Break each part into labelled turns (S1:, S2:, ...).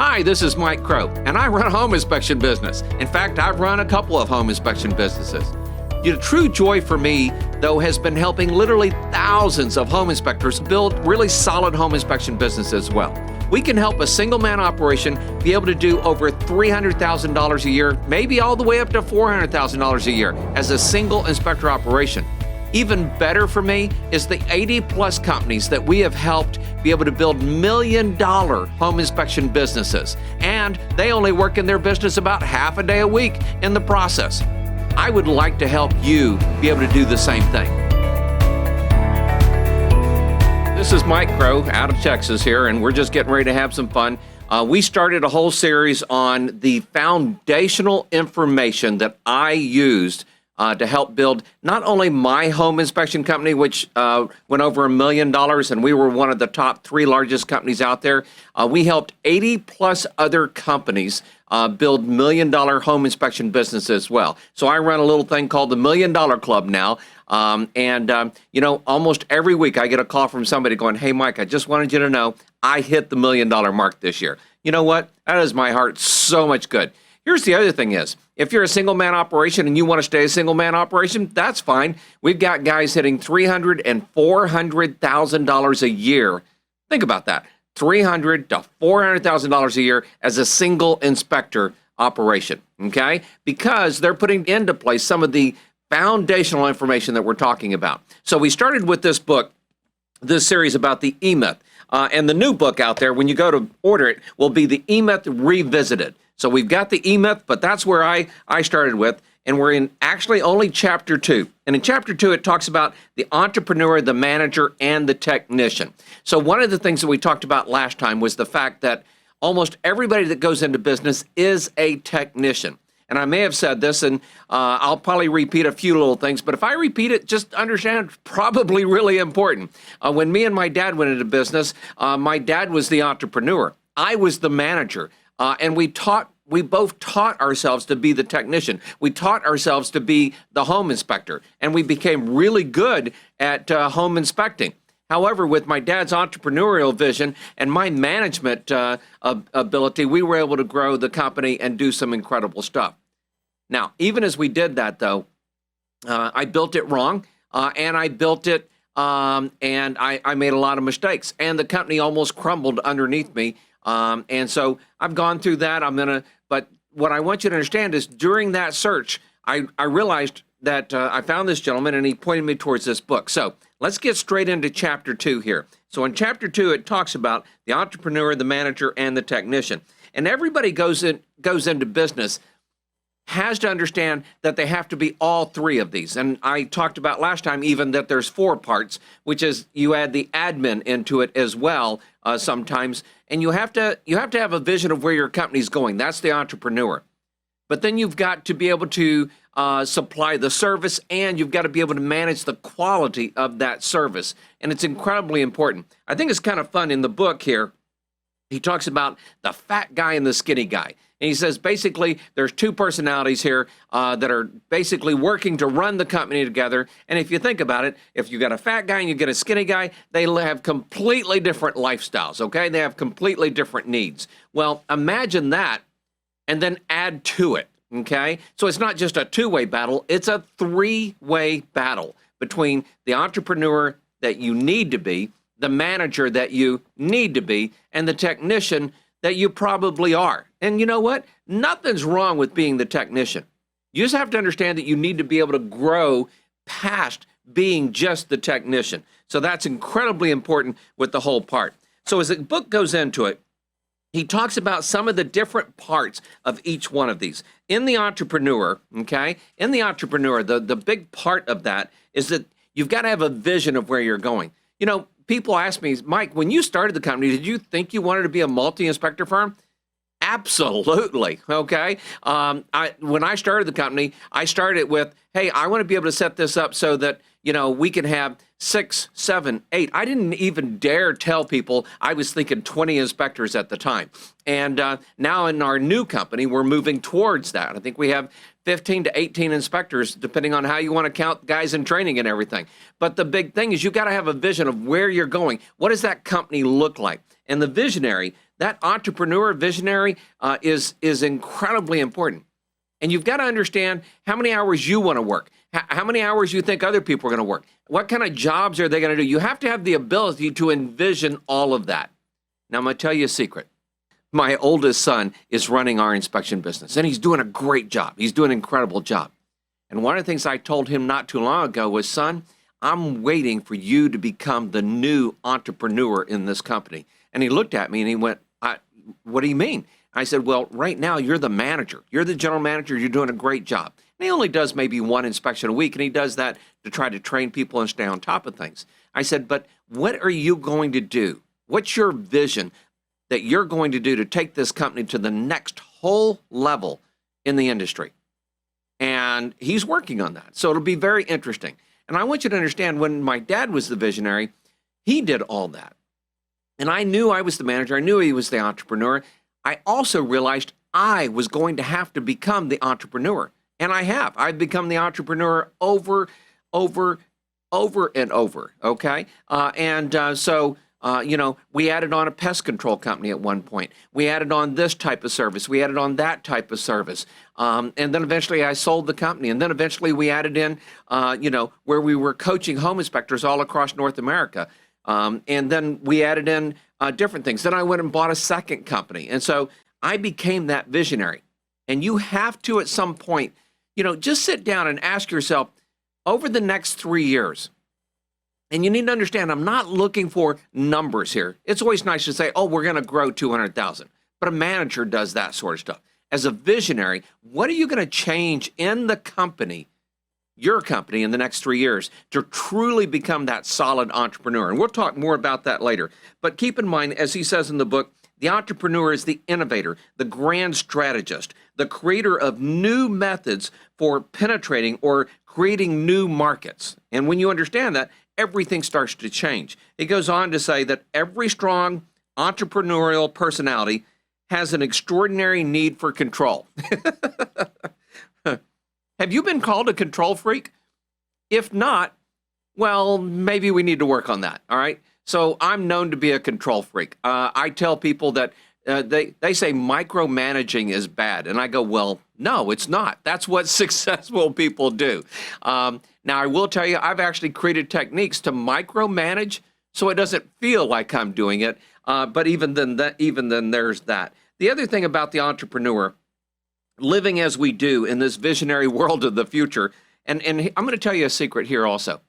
S1: Hi, this is Mike Crow, and I run a home inspection business. In fact, I've run a couple of home inspection businesses. The true joy for me, though, has been helping literally thousands of home inspectors build really solid home inspection businesses as well. We can help a single-man operation be able to do over $300,000 a year, maybe all the way up to $400,000 a year as a single inspector operation. Even better for me is the 80-plus companies that we have helped be able to build million-dollar home inspection businesses, and they only work in their business about half a day a week in the process. I would like to help you be able to do the same thing. This is Mike Crow out of Texas here, and we're just getting ready to have some fun. We started a whole series on the foundational information that I used to help build not only my home inspection company, which went over $1 million, and we were one of the top 3 largest companies out there. We helped 80-plus other companies build $1 million home inspection businesses as well. So I run a little thing called the $1 Million Club now. Almost every week I get a call from somebody going, "Hey, Mike, I just wanted you to know I hit the $1 million mark this year." You know what? That does my heart so much good. Here's the other thing is, if you're a single-man operation and you want to stay a single-man operation, that's fine. We've got guys hitting $300,000 and $400,000 a year. Think about that, $300,000 to $400,000 a year as a single inspector operation, okay? Because they're putting into place some of the foundational information that we're talking about. So we started with this book, this series about the E-Myth. And the new book out there, when you go to order it, will be the E-Myth Revisited. So we've got the E-Myth, but that's where I started with, and we're in actually only chapter 2. And in chapter 2, it talks about the entrepreneur, the manager, and the technician. So one of the things that we talked about last time was the fact that almost everybody that goes into business is a technician. And I may have said this, and I'll probably repeat a few little things, but if I repeat it, just understand it's probably really important. When me and my dad went into business, my dad was the entrepreneur. I was the manager. And we both taught ourselves to be the technician. We taught ourselves to be the home inspector, and we became really good at home inspecting. However, with my dad's entrepreneurial vision and my management ability, we were able to grow the company and do some incredible stuff. Now, even as we did that, though, I built it wrong, and I built it, and I made a lot of mistakes, and the company almost crumbled underneath me. And so I've gone through that. But what I want you to understand is during that search, I realized that I found this gentleman and he pointed me towards this book. So let's get straight into chapter 2 here. So in chapter 2, it talks about the entrepreneur, the manager, and the technician. And everybody goes into business has to understand that they have to be all 3 of these. And I talked about last time even that there's 4 parts, which is you add the admin into it as well sometimes. And you have to have a vision of where your company's going. That's the entrepreneur. But then you've got to be able to supply the service, and you've got to be able to manage the quality of that service. And it's incredibly important. I think it's kind of fun in the book here. He talks about the fat guy and the skinny guy. And he says, basically, there's 2 personalities here that are basically working to run the company together. And if you think about it, if you got a fat guy and you get a skinny guy, they have completely different lifestyles, okay? They have completely different needs. Well, imagine that and then add to it, okay? So it's not just a 2-way battle, it's a 3-way battle between the entrepreneur that you need to be, the manager that you need to be, and the technician that you probably are. And you know what? Nothing's wrong with being the technician. You just have to understand that you need to be able to grow past being just the technician. So that's incredibly important with the whole part. So as the book goes into it, he talks about some of the different parts of each one of these. In the entrepreneur, okay, the big part of that is that you've got to have a vision of where you're going. You know, people ask me, Mike, when you started the company, did you think you wanted to be a multi-inspector firm? Absolutely, okay? When I started the company, I started with, hey, I want to be able to set this up so that, we can have 6, 7, 8. I didn't even dare tell people I was thinking 20 inspectors at the time. And now in our new company, we're moving towards that. I think we have 15 to 18 inspectors, depending on how you want to count guys in training and everything. But the big thing is you got to have a vision of where you're going. What does that company look like? And the visionary, That entrepreneur visionary is incredibly important. And you've got to understand how many hours you want to work, how many hours you think other people are going to work, what kind of jobs are they going to do. You have to have the ability to envision all of that. Now, I'm going to tell you a secret. My oldest son is running our inspection business, and he's doing a great job. He's doing an incredible job. And one of the things I told him not too long ago was, son, I'm waiting for you to become the new entrepreneur in this company. And he looked at me and he went, what do you mean? I said, well, right now you're the manager. You're the general manager. You're doing a great job. And he only does maybe one inspection a week, and he does that to try to train people and stay on top of things. I said, but what are you going to do? What's your vision that you're going to do to take this company to the next whole level in the industry? And he's working on that. So it'll be very interesting. And I want you to understand, when my dad was the visionary, he did all that. And I knew I was the manager. I knew he was the entrepreneur. I also realized I was going to have to become the entrepreneur. And I have. I've become the entrepreneur over and over, okay? We added on a pest control company at one point. We added on this type of service. We added on that type of service. And then eventually I sold the company. And then eventually we added in, where we were coaching home inspectors all across North America. And then we added in different things. Then I went and bought a second company. And so I became that visionary. And you have to, at some point, just sit down and ask yourself, over the next 3 years, and you need to understand, I'm not looking for numbers here. It's always nice to say, oh, we're going to grow 200,000. But a manager does that sort of stuff. As a visionary, what are you going to change in the company, your company, in the next 3 years to truly become that solid entrepreneur? And we'll talk more about that later. But keep in mind, as he says in the book, the entrepreneur is the innovator, the grand strategist, the creator of new methods for penetrating or creating new markets. And when you understand that, everything starts to change. He goes on to say that every strong entrepreneurial personality has an extraordinary need for control. Have you been called a control freak? If not, well, maybe we need to work on that, all right? So I'm known to be a control freak. I tell people that they say micromanaging is bad. And I go, well, no, it's not. That's what successful people do. Now, I will tell you, I've actually created techniques to micromanage so it doesn't feel like I'm doing it. But even then, there's that. The other thing about the entrepreneur, living as we do in this visionary world of the future, and I'm going to tell you a secret here also.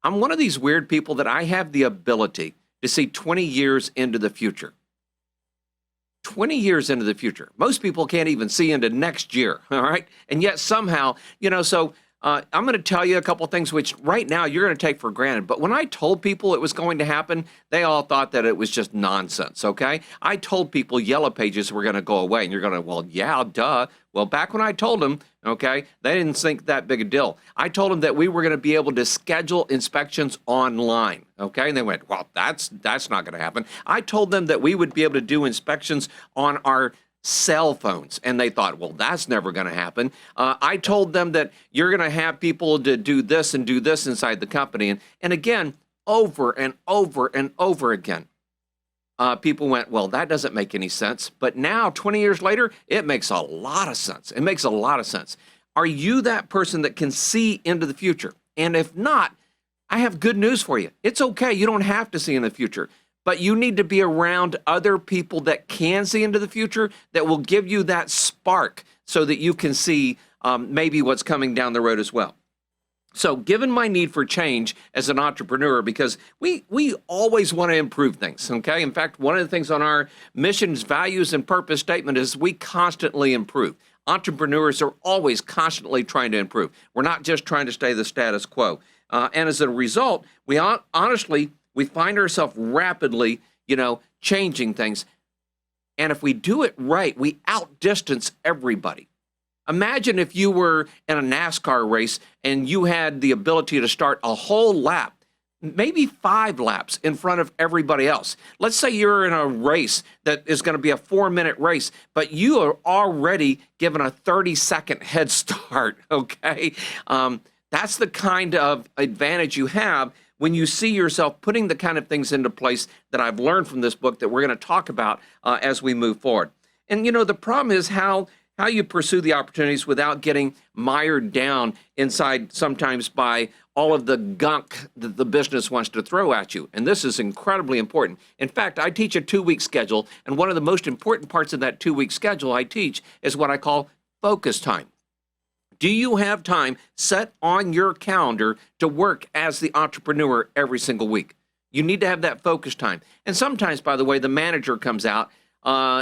S1: I'm one of these weird people that I have the ability to see 20 years into the future. 20 years into the future. Most people can't even see into next year, all right? And yet somehow, I'm going to tell you a couple things which right now you're going to take for granted. But when I told people it was going to happen, they all thought that it was just nonsense, okay? I told people Yellow Pages were going to go away, and you're going to, well, yeah, duh. Well, back when I told them, okay, they didn't think that big a deal. I told them that we were going to be able to schedule inspections online, okay? And they went, well, that's not going to happen. I told them that we would be able to do inspections on our cell phones, and they thought, well, that's never going to happen. I told them that you're going to have people to do this and do this inside the company. And again, over and over and over again, people went, well, that doesn't make any sense. But now, 20 years later, it makes a lot of sense. It makes a lot of sense. Are you that person that can see into the future? And if not, I have good news for you. It's okay. You don't have to see in the future. But you need to be around other people that can see into the future, that will give you that spark so that you can see maybe what's coming down the road as well. So given my need for change as an entrepreneur, because we always want to improve things, okay? In fact, one of the things on our missions, values, and purpose statement is we constantly improve. Entrepreneurs are always constantly trying to improve. We're not just trying to stay the status quo. And as a result, we find ourselves rapidly, changing things. And if we do it right, we outdistance everybody. Imagine if you were in a NASCAR race and you had the ability to start a whole lap, maybe 5 laps in front of everybody else. Let's say you're in a race that is going to be a 4-minute race, but you are already given a 30-second head start, okay? That's the kind of advantage you have when you see yourself putting the kind of things into place that I've learned from this book that we're going to talk about as we move forward. And, the problem is how you pursue the opportunities without getting mired down inside sometimes by all of the gunk that the business wants to throw at you. And this is incredibly important. In fact, I teach a 2-week schedule, and one of the most important parts of that 2-week schedule I teach is what I call focus time. Do you have time set on your calendar to work as the entrepreneur every single week? You need to have that focus time. And sometimes, by the way, the manager comes out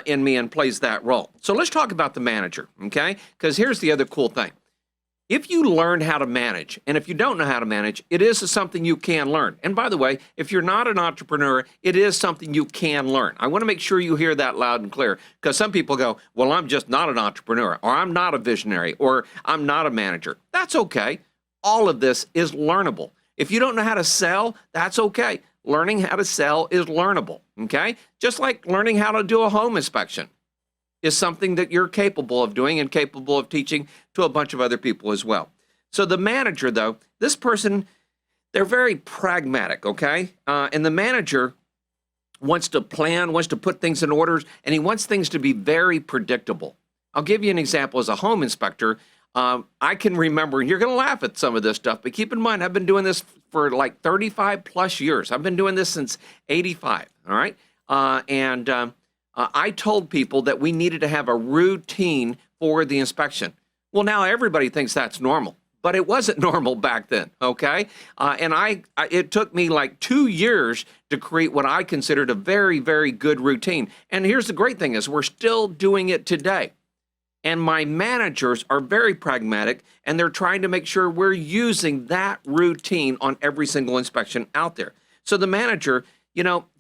S1: in me and plays that role. So let's talk about the manager, okay? Because here's the other cool thing. If you learn how to manage, and if you don't know how to manage, it is something you can learn. And by the way, if you're not an entrepreneur, it is something you can learn. I want to make sure you hear that loud and clear, because some people go, well, I'm just not an entrepreneur, or I'm not a visionary, or I'm not a manager. That's okay. All of this is learnable. If you don't know how to sell, that's okay. Learning how to sell is learnable, okay? Just like learning how to do a home inspection is something that you're capable of doing and capable of teaching to a bunch of other people as well. So the manager, though, this person, they're very pragmatic, okay? And the manager wants to plan, wants to put things in orders, and he wants things to be very predictable. I'll give you an example. As a home inspector, I can remember, and you're going to laugh at some of this stuff, but keep in mind, I've been doing this for like 35 plus years. I've been doing this since 85, all right? I told people that we needed to have a routine for the inspection. Well, now everybody thinks that's normal, but it wasn't normal back then, okay? It took me like 2 years to create what I considered a very, very good routine. And here's the great thing is we're still doing it today. And my managers are very pragmatic, and they're trying to make sure we're using that routine on every single inspection out there. So the manager,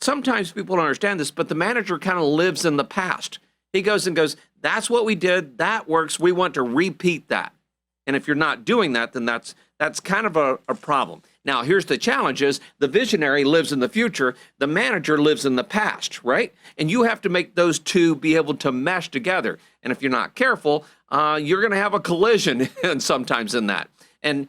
S1: sometimes people don't understand this, but the manager kind of lives in the past. He goes, that's what we did, that works, we want to repeat that. And if you're not doing that, then that's kind of a problem. Now, here's the challenge is the visionary lives in the future, the manager lives in the past, right? And you have to make those two be able to mesh together. And if you're not careful, you're going to have a collision sometimes in that. And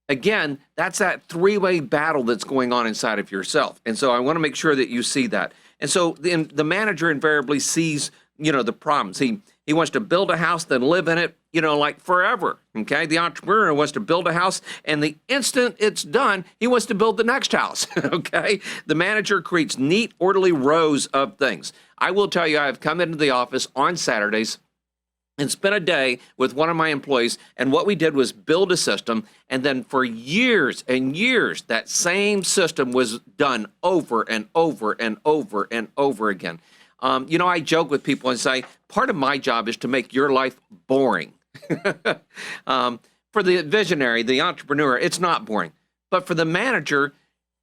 S1: again, that's that three-way battle that's going on inside of yourself. And so I want to make sure that you see that. And so the manager invariably sees, the problems. He wants to build a house, then live in it, like forever, okay? The entrepreneur wants to build a house, and the instant it's done, he wants to build the next house, okay? The manager creates neat, orderly rows of things. I will tell you, I have come into the office on Saturdays and spent a day with one of my employees, and what we did was build a system, and then for years and years, that same system was done over and over and over and over again. I joke with people and say, part of my job is to make your life boring. For the visionary, the entrepreneur, it's not boring. But for the manager,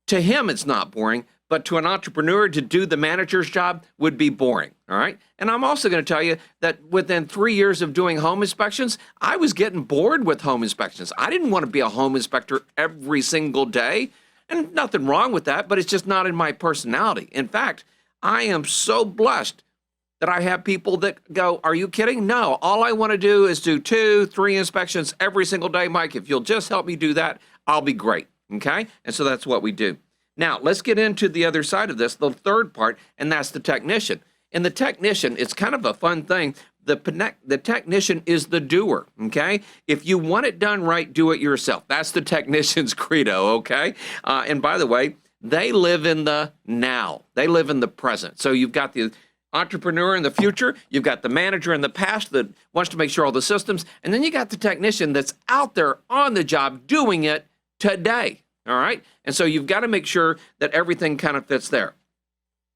S1: to him, it's not boring. But to an entrepreneur, to do the manager's job would be boring, all right? And I'm also going to tell you that within 3 years of doing home inspections, I was getting bored with home inspections. I didn't want to be a home inspector every single day. And nothing wrong with that, but it's just not in my personality. In fact, I am so blessed that I have people that go, are you kidding? No, all I want to do is do 2, 3 inspections every single day, Mike. If you'll just help me do that, I'll be great, okay? And so that's what we do. Now, let's get into the other side of this, the third part, and that's the technician. And the technician, it's kind of a fun thing. The technician is the doer, okay? If you want it done right, do it yourself. That's the technician's credo, okay? And by the way, they live in the now. They live in the present. So you've got the entrepreneur in the future, you've got the manager in the past that wants to make sure all the systems, and then you got the technician that's out there on the job doing it today, all right? And so you've got to make sure that everything kind of fits there.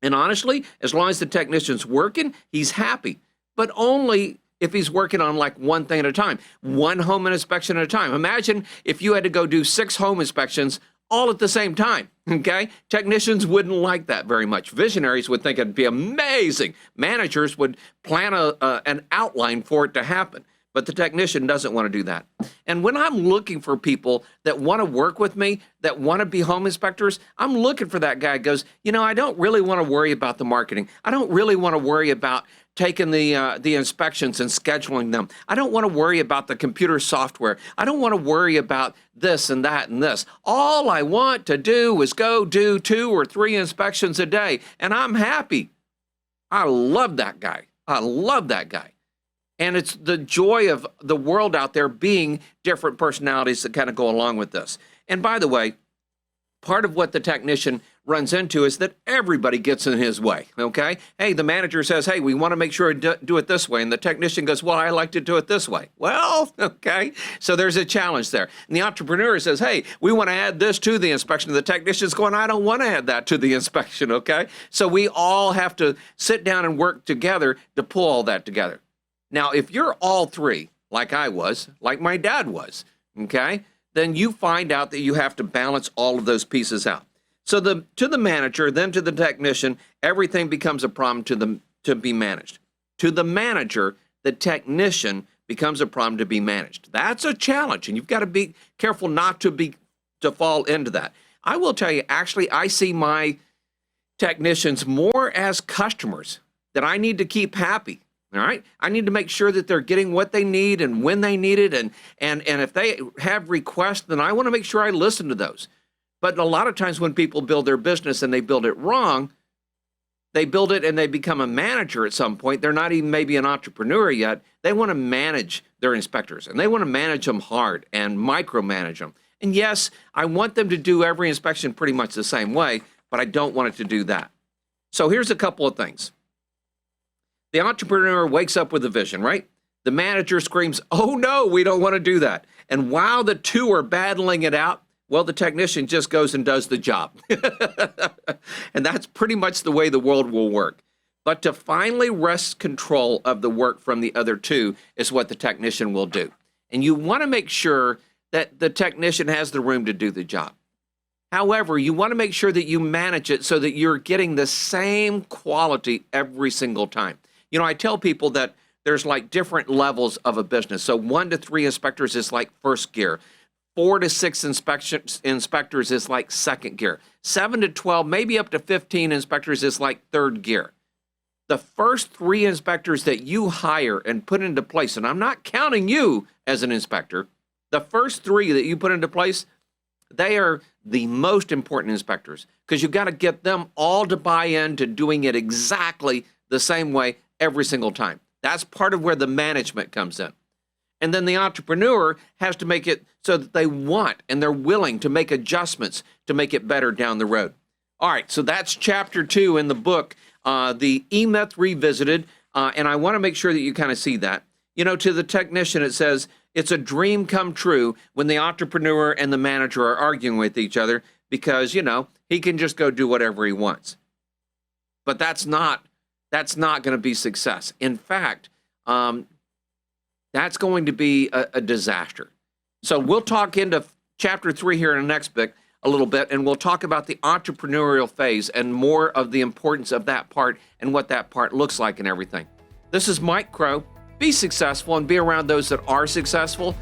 S1: And honestly, as long as the technician's working, he's happy, but only if he's working on like one thing at a time, one home inspection at a time. Imagine if you had to go do 6 home inspections all at the same time, okay? Technicians wouldn't like that very much. Visionaries would think it'd be amazing. Managers would plan an outline for it to happen, but the technician doesn't want to do that. And when I'm looking for people that want to work with me, that want to be home inspectors, I'm looking for that guy who goes, I don't really want to worry about the marketing. I don't really want to worry about taking the inspections and scheduling them. I don't want to worry about the computer software. I don't want to worry about this and that and this. All I want to do is go do 2 or 3 inspections a day, and I'm happy. I love that guy. I love that guy. And it's the joy of the world out there being different personalities that kind of go along with this. And by the way, part of what the technician runs into is that everybody gets in his way, okay? Hey, the manager says, hey, we want to make sure to do it this way. And the technician goes, well, I like to do it this way. Well, okay. So there's a challenge there. And the entrepreneur says, hey, we want to add this to the inspection. The technician's going, I don't want to add that to the inspection, okay? So we all have to sit down and work together to pull all that together. Now, if you're all three, like I was, like my dad was, okay, then you find out that you have to balance all of those pieces out. So to the manager, then to the technician, everything becomes a problem to be managed. To the manager, the technician becomes a problem to be managed. That's a challenge, and you've got to be careful not to fall into that. I will tell you, actually, I see my technicians more as customers that I need to keep happy. All right. I need to make sure that they're getting what they need and when they need it. And if they have requests, then I want to make sure I listen to those. But a lot of times when people build their business and they build it wrong, they build it and they become a manager at some point. They're not even maybe an entrepreneur yet. They want to manage their inspectors, and they want to manage them hard and micromanage them. And yes, I want them to do every inspection pretty much the same way, but I don't want it to do that. So here's a couple of things. The entrepreneur wakes up with a vision, right? The manager screams, oh no, we don't want to do that. And while the two are battling it out, well, the technician just goes and does the job. And that's pretty much the way the world will work. But to finally wrest control of the work from the other two is what the technician will do. And you want to make sure that the technician has the room to do the job. However, you want to make sure that you manage it so that you're getting the same quality every single time. You know, I tell people that there's like different levels of a business. So 1 to 3 inspectors is like first gear. 4 to 6 inspectors is like second gear. 7 to 12, maybe up to 15 inspectors is like third gear. The first 3 inspectors that you hire and put into place, and I'm not counting you as an inspector, the first 3 that you put into place, they are the most important inspectors because you've got to get them all to buy into doing it exactly the same way every single time. That's part of where the management comes in. And then the entrepreneur has to make it so that they want and they're willing to make adjustments to make it better down the road. All right, so that's chapter 2 in the book, the E-Myth Revisited, and I want to make sure that you kind of see that. You know, to the technician, it says, it's a dream come true when the entrepreneur and the manager are arguing with each other because, you know, he can just go do whatever he wants. But that's not going to be success. In fact, that's going to be a disaster. So we'll talk into chapter 3 here in the next book a little bit, and we'll talk about the entrepreneurial phase and more of the importance of that part and what that part looks like and everything. This is Mike Crow. Be successful and be around those that are successful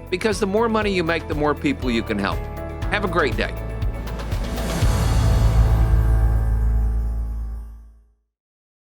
S1: because the more money you make, the more people you can help. Have a great day.